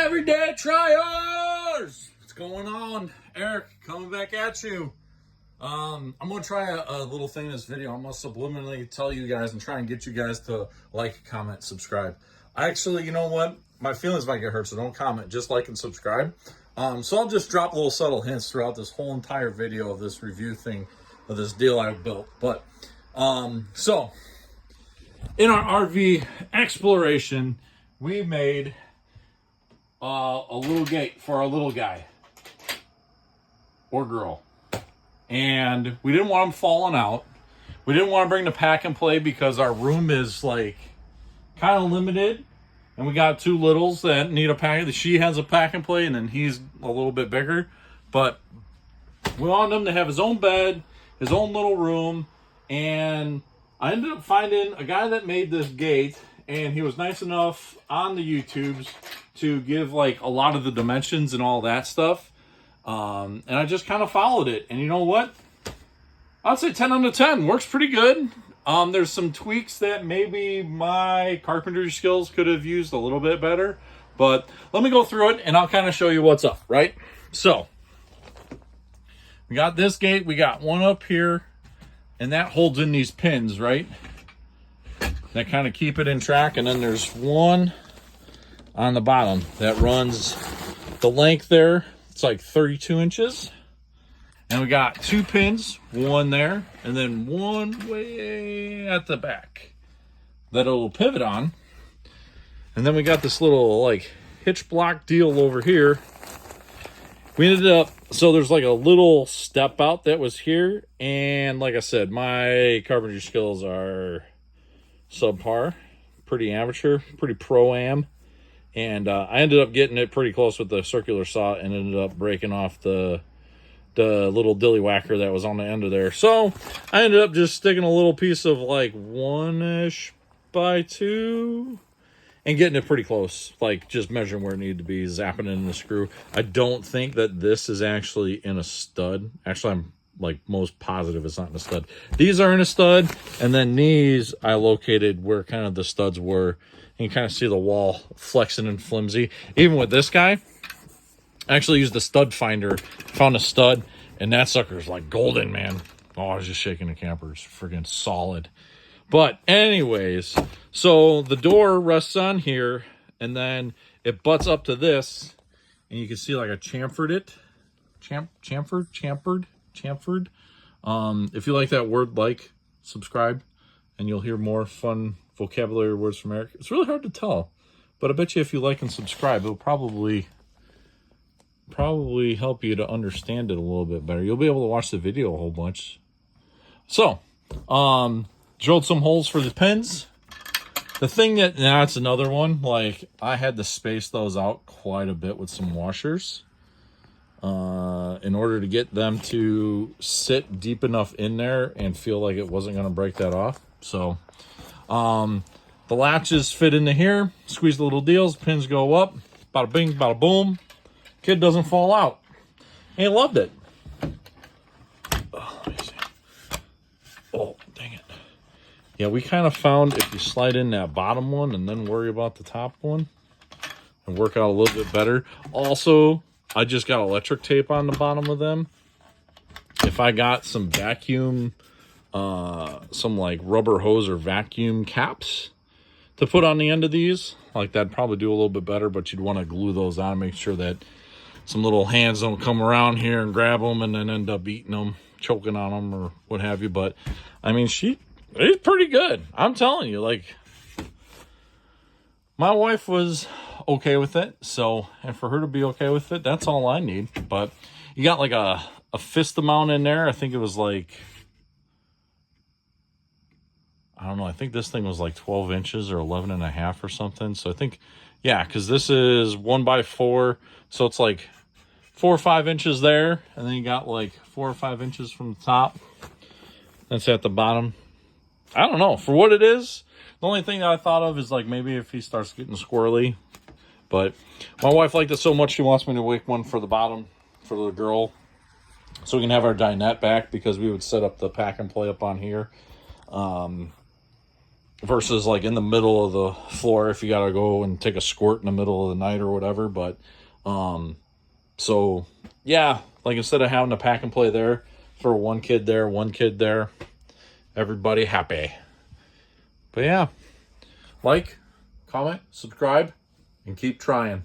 Everyday tryers! What's going on? Eric, coming back at you. I'm going to try a little thing in this video. I'm going to subliminally tell you guys and try and get you guys to like, comment, subscribe. Actually, you know what? My feelings might get hurt, so don't comment. Just like and subscribe. So I'll just drop little subtle hints throughout this whole entire video of this review thing, of this deal I've built. But, so, in our RV exploration, we made a little gate for our little guy or girl, and we didn't want him falling out. We didn't want to bring the pack and play because our room is like kind of limited, and we got two littles that need a pack. She has a pack and play, and then he's a little bit bigger, but we wanted him to have his own bed, his own little room. And I ended up finding a guy that made this gate, and he was nice enough on the YouTubes to give like a lot of the dimensions and all that stuff. And I just kind of followed it. And you know what? I'd say 10 out of 10. Works pretty good. There's some tweaks that maybe my carpentry skills could have used a little bit better. But let me go through it and I'll kind of show you what's up, right? So, we got this gate. We got one up here. And that holds in these pins, right? That kind of keep it in track. And then there's one on the bottom that runs the length there. It's like 32 inches. And we got two pins, one there, and then one way at the back that it'll pivot on. And then we got this little like hitch block deal over here. We ended up, so there's like a little step out that was here. And like I said, my carpentry skills are subpar, pretty amateur, pretty pro-am. And I ended up getting it pretty close with the circular saw and ended up breaking off the little dilly whacker that was on the end of there. So I ended up just sticking a little piece of like 1-ish by 2 and getting it pretty close, like just measuring where it needed to be, zapping it in the screw. I don't think that this is actually in a stud. Actually, I'm like most positive it's not in a stud. These are in a stud, and then these I located where kind of the studs were. And you kind of see the wall flexing and flimsy. Even with this guy, I actually used the stud finder, found a stud, and that sucker's like golden, man. Oh, I was just shaking the camper. It's freaking solid. But anyways, so the door rests on here, and then it butts up to this, and you can see like I chamfered it. Chamfered. If you like that word, like, subscribe, and you'll hear more fun vocabulary words from Eric. It's really hard to tell, but I bet you if you like and subscribe, it'll probably help you to understand it a little bit better. You'll be able to watch the video a whole bunch. So, drilled some holes for the pins. The thing that, now it's another one, like I had to space those out quite a bit with some washers in order to get them to sit deep enough in there and feel like it wasn't going to break that off. So, the latches fit into here, squeeze the little deals, pins go up, bada bing, bada boom. Kid doesn't fall out. He loved it. Oh, let me see. Oh, dang it. Yeah, we kind of found if you slide in that bottom one and then worry about the top one and work out a little bit better. Also, I just got electric tape on the bottom of them. If I got some vacuum, some like rubber hose or vacuum caps to put on the end of these, like that'd probably do a little bit better, but you'd want to glue those on, make sure that some little hands don't come around here and grab them and then end up eating them, choking on them or what have you. But I mean, it's pretty good. I'm telling you, like my wife was okay with it. So, and for her to be okay with it, that's all I need. But you got like a fist amount in there. I think it was like, I don't know. I think this thing was like 12 inches or 11 and a half or something. So I think, yeah, because this is 1x4. So it's like 4 or 5 inches there. And then you got like 4 or 5 inches from the top. That's at the bottom. I don't know. For what it is, the only thing that I thought of is like maybe if he starts getting squirrely. But my wife liked it so much, she wants me to make one for the bottom for the girl. So we can have our dinette back because we would set up the pack and play up on here. versus like in the middle of the floor if you got to go and take a squirt in the middle of the night or whatever. But so yeah, like instead of having to pack and play there for one kid there, everybody happy. But yeah, like, comment, subscribe, and keep trying.